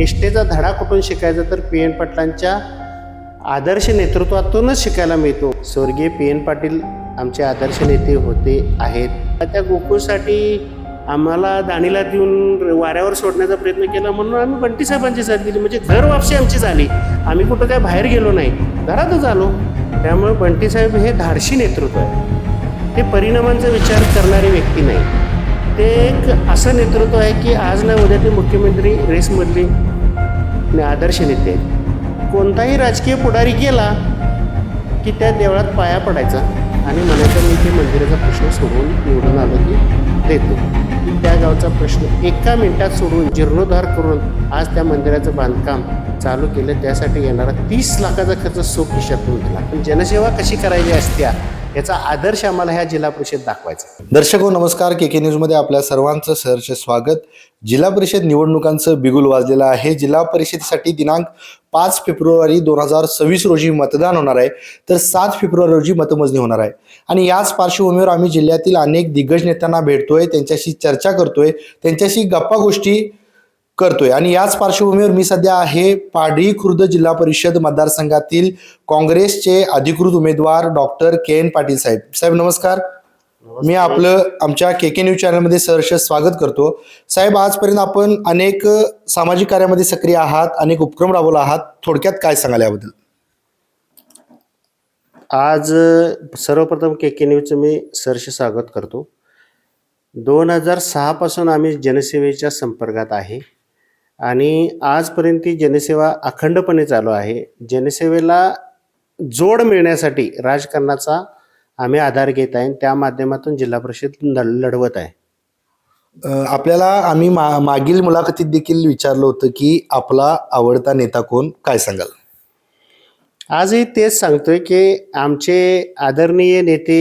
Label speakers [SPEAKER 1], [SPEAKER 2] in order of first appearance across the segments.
[SPEAKER 1] निष्ठेचा धडा कुठून शिकायचा तर पी.एन. पाटलांच्या आदर्श नेतृत्वातूनच शिकायला मिळतो. स्वर्गीय पी.एन. पाटील आमचे आदर्श नेते होते आहेत. त्या गोकुळसाठी आम्हाला दाणीला देऊन वाऱ्यावर सोडण्याचा प्रयत्न केला म्हणून आम्ही बंटी साहेबांची साथ दिली. म्हणजे घर वापसी आमची झाली. आम्ही कुठं काय बाहेर गेलो नाही, घरातच आलो. त्यामुळे बंटी साहेब हे धाडशी नेतृत्व आहे. ते परिणामांचा विचार करणारी व्यक्ती नाही. ते एक असं नेतृत्व आहे की आज ना उद्या ते मुख्यमंत्री रेसमधले आदर्श नेते आहेत. कोणताही राजकीय पुढारी गेला की त्या देवळात पाया पडायचा आणि म्हणायचं मी ते मंदिराचा प्रश्न सोडवून निवडून आलो की देतो. की त्या गावचा प्रश्न एका मिनिटात सोडवून जीर्णोद्धार करून आज त्या मंदिराचं बांधकाम चालू केलं. त्यासाठी येणारा 30 लाखाचा खर्च सो खिशातून दिला. पण जनसेवा कशी करायची असत्या याचा आदर्श आम्हाला ह्या जिल्हा परिषद दाखवायचा.
[SPEAKER 2] दर्शको नमस्कार, के न्यूजमध्ये आपल्या सर्वांचं सहर्ष स्वागत. जिल्हा परिषद निवडणुकांचं बिगुल वाजलेलं आहे. जिल्हा परिषदेसाठी दिनांक 5 फेब्रुवारी 2026 रोजी मतदान होणार आहे, तर 7 फेब्रुवारी रोजी मतमोजणी होणार आहे. आणि याच पार्श्वभूमीवर आम्ही जिल्ह्यातील अनेक दिग्गज नेत्यांना भेटतोय, त्यांच्याशी चर्चा करतोय, त्यांच्याशी गप्पा गोष्टी करतोय. आणि याच पार्श्वभूमीवर मी सध्या आहे पारडी खुर्द जिल्हा परिषद मतदारसंघातील काँग्रेसचे अधिकृत उमेदवार डॉक्टर के.एन. पाटील साहेब. साहेब नमस्कार. मी आपलं आमच्या के न्यूज चॅनलमध्ये सहर्ष स्वागत करतो. साहेब, आजपर्यंत आपण अनेक सामाजिक कार्यामध्ये सक्रिय आहात, अनेक उपक्रम राबवला आहात. थोडक्यात काय सांगाल याबद्दल?
[SPEAKER 1] आज सर्वप्रथम के न्यूजचं मी सहर्ष स्वागत करतो. 2006 पासून आम्ही जनसेवेच्या संपर्कात आहे आणि आजपर्यंत ती जनसेवा अखंडपणे चालू आहे. जनसेवेला जोड मिळण्यासाठी राजकारणाचा आम्ही आधार घेत आहे. त्या माध्यमातून जिल्हा परिषद लढवत आहे.
[SPEAKER 2] आपल्याला आम्ही मागील मुलाखतीत देखील विचारलं होतं की आपला आवडता नेता कोण, काय सांगाल?
[SPEAKER 1] आजही तेच सांगतोय की आमचे आदरणीय नेते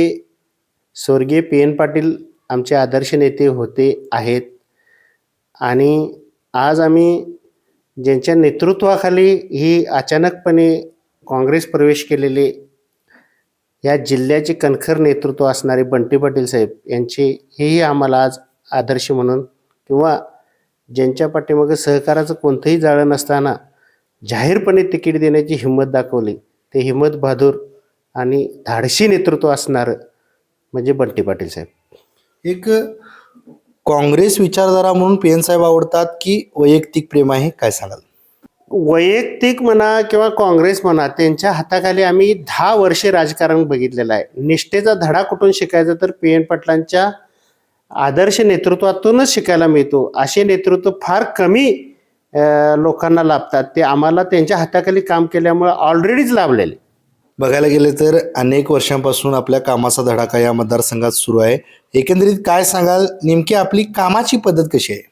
[SPEAKER 1] स्वर्गीय पी.एन. पाटील आमचे आदर्श नेते होते आहेत. आणि आज आम्ही ज्यांच्या नेतृत्वाखाली ही अचानकपणे काँग्रेस प्रवेश केलेले या जिल्ह्याचे कणखर नेतृत्व असणारे बंटी पाटील साहेब यांचे हेही आम्हाला आज आदर्श म्हणून, किंवा ज्यांच्या पाठीमागे सहकाराचं कोणतंही जाळं नसताना जाहीरपणे तिकीट देण्याची हिंमत दाखवली, ते हिम्मत बहादूर आणि धाडशी नेतृत्व असणारं म्हणजे बंटी पाटील साहेब.
[SPEAKER 2] एक काँग्रेस विचारधारा म्हणून पी.एन. साहेब आवडतात की वैयक्तिक प्रेम आहे, काय सांगाल?
[SPEAKER 1] वैयक्तिक म्हणा किंवा काँग्रेस म्हणा, त्यांच्या हाताखाली आम्ही 10 वर्षे राजकारण बघितलेलं आहे. निष्ठेचा धडा कुठून शिकायचा तर पी.एन. पाटलांच्या आदर्श नेतृत्वातूनच शिकायला मिळतो. असे नेतृत्व फार कमी लोकांना लाभतात. ते आम्हाला त्यांच्या हाताखाली काम केल्यामुळे ऑलरेडीच लाभलेले.
[SPEAKER 2] बघायला गेले तर अनेक वर्षांपासून आपल्या कामाचा धडाका या मतदारसंघात सुरू आहे. एकंदरीत काय सांगाल, नेमकी आपली कामाची पद्धत कशी आहे?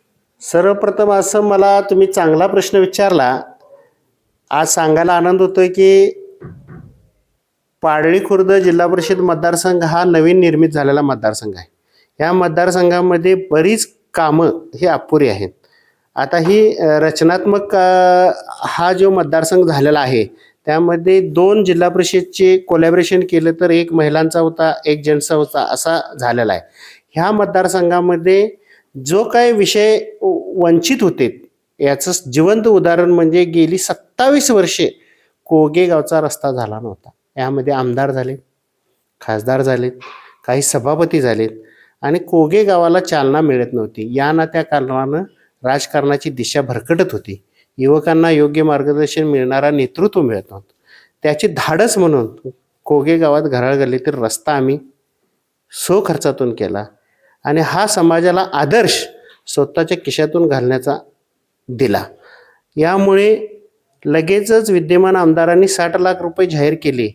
[SPEAKER 1] सर्वप्रथम असं मला तुम्ही चांगला प्रश्न विचारला. आज सांगायला आनंद होतोय की पारडी खुर्द जिल्हा परिषद मतदारसंघ हा नवीन निर्मित झालेला मतदारसंघ आहे. या मतदारसंघामध्ये बरीच कामं ही अपुरी आहेत. आता ही रचनात्मक हा जो मतदारसंघ झालेला आहे त्यामध्ये 2 जिल्हा परिषदचे कोलॅबरेशन केलं तर एक महिलांचा होता, एक जेंट्सचा होता, असा झालेला आहे. ह्या मतदारसंघामध्ये जो काही विषय वंचित होते याचं जिवंत उदाहरण म्हणजे गेली 27 वर्षे कोगे गावचा रस्ता झाला नव्हता. यामध्ये आमदार झाले, खासदार झालेत, काही सभापती झालेत आणि कोगे गावाला चालना मिळत नव्हती. या ना त्या कारणानं राजकारणाची दिशा भरकटत होती. युवकांना योग्य मार्गदर्शन मिळणारा नेतृत्व मिळत नव्हतं. त्याची धाडस म्हणून कोगे गावात घराळ गल्लीतील रस्ता आम्ही खर्चातून केला आणि हा समाजाला आदर्श स्वतःच्या खिशातून घालण्याचा दिला. यामुळे लगेचच विद्यमान आमदारांनी 60 लाख रुपये जाहीर केले.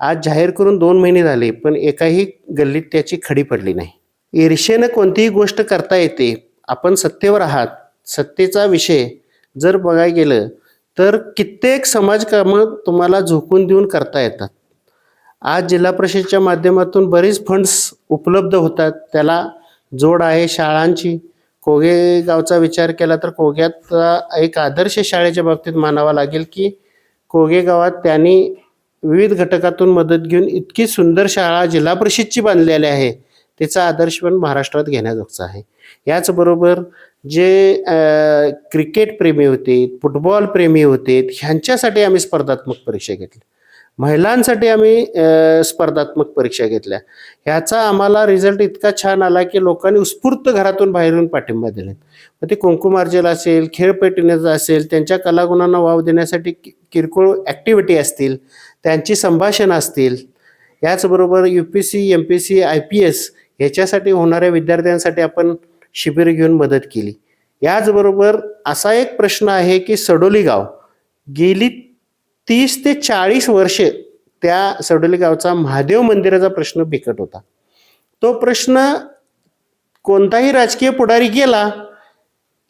[SPEAKER 1] आज जाहीर करून 2 महिने झाले पण एकाही गल्लीत त्याची खडी पडली नाही. ईर्षेनं कोणतीही गोष्ट करता येते. आपण सत्तेवर आहात. सत्तेचा विषय जर बघायला गेलं तर कित्येक समाजकामं तुम्हाला झोकून देऊन करता येतात. आज जिल्हा परिषदेच्या माध्यमातून बरेच फंड्स उपलब्ध होतात. त्याला जोड आहे शाळांची. कोगे गावचा विचार केला तर कोग्यात एक आदर्श शाळेच्या बाबतीत मानावा लागेल की कोगे गावात त्यांनी विविध घटकातून मदत घेऊन इतकी सुंदर शाळा जिल्हा परिषदची बांधलेली आहे. त्याचा आदर्श पण महाराष्ट्रात घेण्याजोगचा आहे. याचबरोबर जे क्रिकेट प्रेमी होते, फुटबॉल प्रेमी होते, ह्यांच्यासाठी आम्ही स्पर्धात्मक परीक्षा घेतल्या. महिलांसाठी आम्ही स्पर्धात्मक परीक्षा घेतल्या. ह्याचा आम्हाला रिझल्ट इतका छान आला की लोकांनी उत्स्फूर्त घरातून बाहेरून पाठिंबा दिले. मग ते कुंकुमार्जन असेल, खेळपट्टीचं असेल, त्यांच्या कलागुणांना वाव देण्यासाठी किरकोळ ॲक्टिव्हिटी असतील, त्यांची संभाषणं असतील. याचबरोबर UPSC, MPSC, IPS ह्याच्यासाठी होणाऱ्या विद्यार्थ्यांसाठी आपण शिबिर घेऊन मदत केली. याचबरोबर असा एक प्रश्न आहे की सडोली गाव गेली 30 ते 40 वर्षे त्या सडोली गावचा महादेव मंदिराचा प्रश्न बिकट होता. तो प्रश्न कोणताही राजकीय पुढारी गेला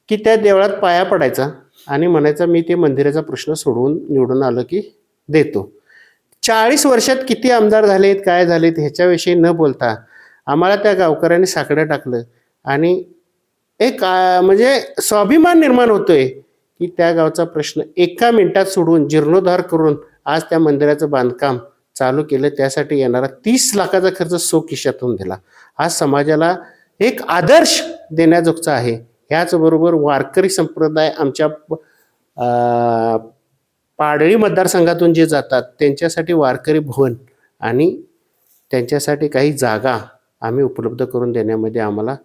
[SPEAKER 1] की त्या देवळात पाया पडायचा आणि म्हणायचा मी ते मंदिराचा प्रश्न सोडवून निवडून आलो की देतो. 40 वर्षात किती आमदार झालेत, काय झालेत ह्याच्याविषयी न बोलता आम्हाला त्या गावकऱ्यांनी साकडं टाकलं आणि एक म्हणजे स्वाभिमान निर्माण होतोय की त्या गावचा प्रश्न एका मिनिटात सोडवून जीर्णोद्धार करून आज त्या मंदिराचं बांधकाम चालू केलं. त्यासाठी येणारा 30 लाखाचा खर्च खिशातून दिला. आज समाजाला एक आदर्श देण्याजोगचा आहे. याचबरोबर वारकरी संप्रदाय आमच्या पाडळी मतदारसंघातून जे जातात त्यांच्यासाठी वारकरी भवन आणि त्यांच्यासाठी काही जागा आम्ही उपलब्ध करून देण्यामध्ये आम्हाला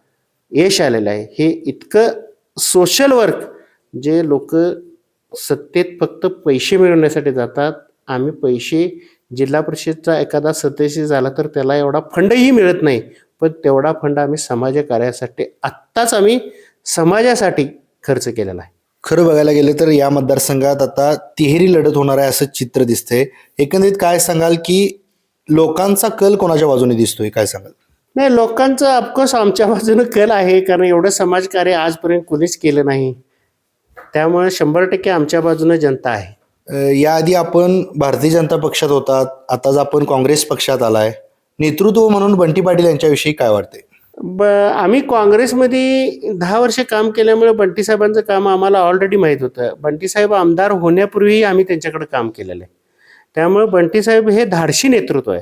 [SPEAKER 1] यश आलेलं आहे. हे इतकं सोशल वर्क जे लोक सत्तेत फक्त पैसे मिळवण्यासाठी जातात. आम्ही पैसे जिल्हा परिषदचा एखादा सदस्य झाला तर त्याला एवढा फंडही मिळत नाही, पण तेवढा फंड आम्ही समाजकार्यासाठी आत्ताच आम्ही समाजासाठी खर्च केलेला आहे.
[SPEAKER 2] खरं बघायला गेलं तर या मतदारसंघात आता तिहेरी लढत होणार आहे असं चित्र दिसतंय. एकंदरीत काय सांगाल की लोकांचा कल कोणाच्या बाजूने दिसतोय, काय सांगाल?
[SPEAKER 1] नाही, लोकांचं ऑफकोर्स आमच्या बाजूनं कल आहे, कारण एवढं समाजकार्य आजपर्यंत कोणीच केलं नाही. त्यामुळे 100% आमच्या बाजूनं जनता आहे.
[SPEAKER 2] याआधी आपण भारतीय जनता पक्षात होतात, आताच आपण काँग्रेस पक्षात आलाय. नेतृत्व म्हणून बंटी पाटील यांच्याविषयी काय वाटते?
[SPEAKER 1] आम्ही काँग्रेसमध्ये 10 वर्ष काम केल्यामुळे बंटी साहेबांचं काम आम्हाला ऑलरेडी माहीत होतं. बंटी साहेब आमदार होण्यापूर्वीही आम्ही त्यांच्याकडे काम केलेलं आहे. त्यामुळे बंटी साहेब हे धाडशी नेतृत्व आहे.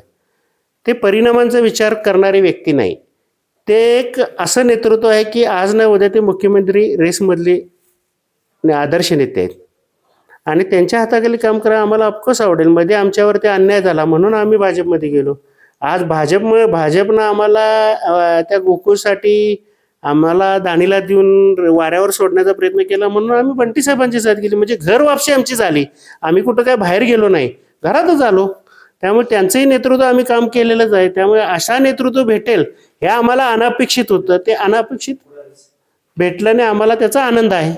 [SPEAKER 1] ते परिणामांचा विचार करणारे व्यक्ती नाही. ते एक असं नेतृत्व आहे की आज ना उद्या ते मुख्यमंत्री रेसमधले आदर्श नेते आहेत आणि त्यांच्या हाताखाली काम करायला आम्हाला ऑफकोर्स आवडेल. मध्ये आमच्यावरती अन्याय झाला म्हणून आम्ही भाजपमध्ये गेलो. आज भाजपनं आम्हाला त्या गोकुळसाठी आम्हाला दाणीला देऊन वाऱ्यावर सोडण्याचा प्रयत्न केला म्हणून आम्ही बंटी साहेबांची साथ केली. म्हणजे घर वापसी आमची झाली. आम्ही कुठं काय बाहेर गेलो नाही, घरातच आलो. त्यामुळे त्यांचंही नेतृत्व आम्ही काम केलेलंच आहे. त्यामुळे अशा नेतृत्व भेटेल हे आम्हाला अनपेक्षित होतं. ते अनपेक्षित भेटल्याने आम्हाला त्याचा आनंद आहे.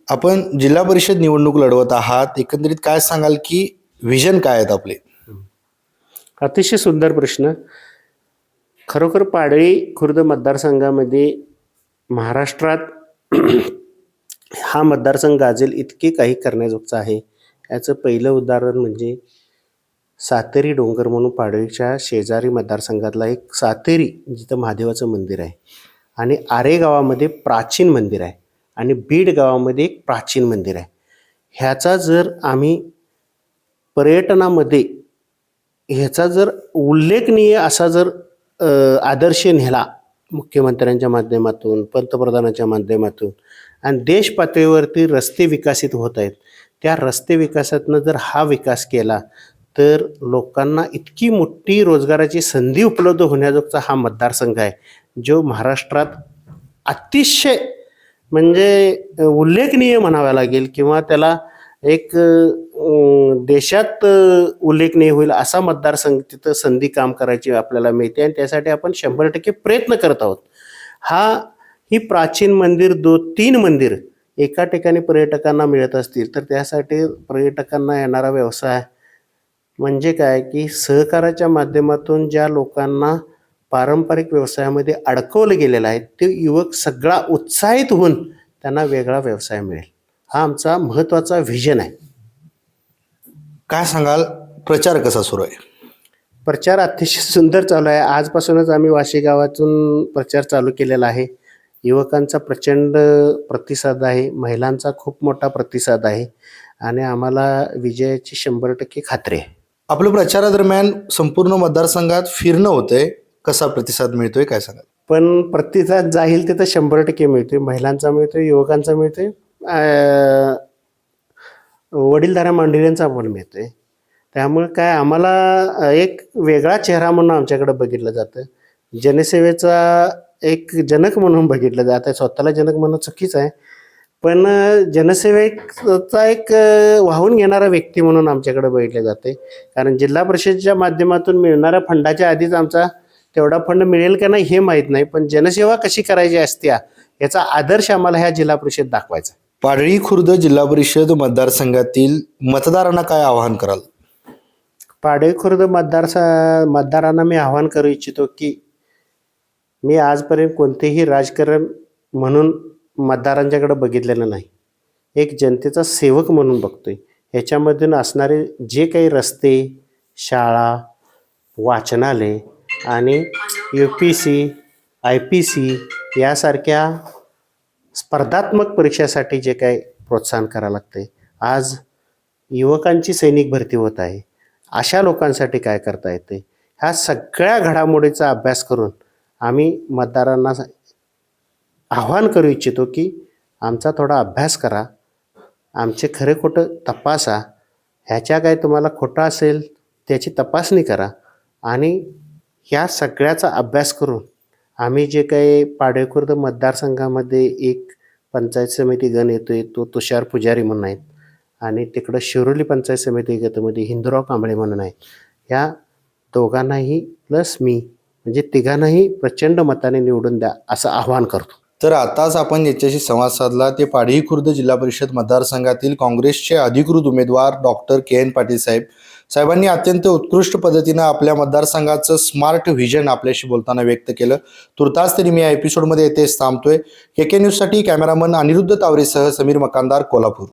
[SPEAKER 2] आपण जिल्हा परिषद निवडणूक लढवत आहात, एकंदरीत काय सांगाल की व्हिजन काय आहेत आपले?
[SPEAKER 1] अतिशय सुंदर प्रश्न. खरोखर पाडळी खुर्द मतदारसंघामध्ये महाराष्ट्रात हा मतदारसंघ गाजेल इतके काही करण्याजोगचं आहे. याचं पहिलं उदाहरण म्हणजे सातेरी डोंगर म्हणून पाडळीच्या शेजारी मतदारसंघातला एक सातेरी जिथं महादेवाचं मंदिर आहे आणि आरे गावामध्ये प्राचीन मंदिर आहे आणि बीड गावामध्ये एक प्राचीन मंदिर आहे. ह्याचा जर आम्ही पर्यटनामध्ये ह्याचा जर उल्लेखनीय असा जर आदर्श नेला मुख्यमंत्र्यांच्या माध्यमातून, पंतप्रधानांच्या माध्यमातून आणि देश पातळीवरती रस्ते विकसित होत आहेत, त्या रस्ते विकासातनं जर हा विकास केला तर लोकांना इतकी मोठी रोजगाराची संधी उपलब्ध होण्याजोगचा हा मतदारसंघ आहे जो महाराष्ट्रात अतिशय म्हणजे उल्लेखनीय म्हणावा लागेल किंवा त्याला एक देशात उल्लेखनीय होईल असा मतदारसंघ तिथं संधी काम करायची आपल्याला मिळते आणि त्यासाठी आपण 100% प्रयत्न करत आहोत. ही प्राचीन मंदिर 2-3 मंदिर एका ठिकाणी पर्यटकांना मिळत असतील तर त्यासाठी पर्यटकांना येणारा व्यवसाय म्हणजे काय की सहकाराच्या माध्यमातून ज्या लोकांना पारंपरिक व्यवसायामध्ये अडकवलं गेलेलं आहे ते युवक सगळा उत्साहित होऊन त्यांना वेगळा व्यवसाय मिळेल. हा आमचा महत्त्वाचा व्हिजन आहे.
[SPEAKER 2] काय सांगाल, प्रचार कसा सुरू आहे?
[SPEAKER 1] प्रचार अतिशय सुंदर चालू आहे. आजपासूनच आम्ही वाशी गावातून प्रचार चालू केलेला आहे. युवकांचा प्रचंड प्रतिसाद आहे, महिलांचा खूप मोठा प्रतिसाद आहे आणि आम्हाला विजयाची 100% खात्री आहे.
[SPEAKER 2] आपलं प्रचारादरम्यान संपूर्ण मतदारसंघात फिरणं होतंय, कसा प्रतिसाद मिळतोय काय सांगाल?
[SPEAKER 1] पण प्रतिसाद जाईल तिथं 100% मिळतोय. महिलांचा मिळतोय, युवकांचा मिळतोय, वडीलधाऱ्या मंडळींचा पण मिळतोय. त्यामुळे काय आम्हाला एक वेगळा चेहरा म्हणून आमच्याकडे बघितलं जातं. जनसेवेचा एक जनक म्हणून बघितलं जातं. स्वतःला जनक म्हणणं चुकीचं आहे, पण जनसेवेचा एक वाहून घेणारा व्यक्ती म्हणून आमच्याकडे बघितले जाते. कारण जिल्हा परिषदेच्या माध्यमातून मिळणाऱ्या फंडाच्या आधीच आमचा तेवढा फंड मिळेल का नाही हे माहीत नाही, पण जनसेवा कशी करायची असते याचा आदर्श आम्हाला ह्या जिल्हा परिषद दाखवायचा.
[SPEAKER 2] पाडळी खुर्द जिल्हा परिषद मतदारसंघातील मतदारांना काय आवाहन कराल?
[SPEAKER 1] पाडळी खुर्द मतदारांना मी आवाहन करू इच्छितो की मी आजपर्यंत कोणतेही राजकारण म्हणून मतदारांच्याकडे बघितलेलं नाही. एक जनतेचा सेवक म्हणून बघतोय. ह्याच्यामधून असणारे जे काही रस्ते, शाळा, वाचनालय आणि UPC, IPC यासारख्या स्पर्धात्मक परीक्षेसाठी जे काही प्रोत्साहन करावं लागते. आज युवकांची सैनिक भरती होत आहे. अशा लोकांसाठी काय करता येते, ह्या सगळ्या घडामोडीचा अभ्यास करून आम्ही मतदारांना आव्हान करू इच्छितो की आमचा थोडा अभ्यास करा, आमचे खरे खोटं तपासा, ह्याच्या काय तुम्हाला खोटं असेल त्याची तपासणी करा आणि ह्या सगळ्याचा अभ्यास करून आम्ही जे काही पाडळी खुर्द मतदारसंघामध्ये एक पंचायत समिती गण येतोय तो तुषार पुजारी म्हणून आहेत आणि तिकडं शिरोली पंचायत समिती गटामध्ये हिंदूराव कांबळे म्हणून आहेत. ह्या दोघांनाही प्लस मी म्हणजे तिघांनाही प्रचंड मताने निवडून द्या असं आवाहन करतो.
[SPEAKER 2] तर आताच आपण याच्याशी संवाद साधला ते पाडळी खुर्द जिल्हा परिषद मतदारसंघातील काँग्रेसचे अधिकृत उमेदवार डॉक्टर KN पाटील साहेबांनी अत्यंत उत्कृष्ट पद्धतीनं आपल्या मतदारसंघाचं स्मार्ट व्हिजन आपल्याशी बोलताना व्यक्त केलं. तुर्तास तरी मी या एपिसोडमध्ये येथेच थांबतोय. KK न्यूजसाठी कॅमेरामन अनिरुद्ध तावरेसह समीर मकानदार, कोल्हापूर.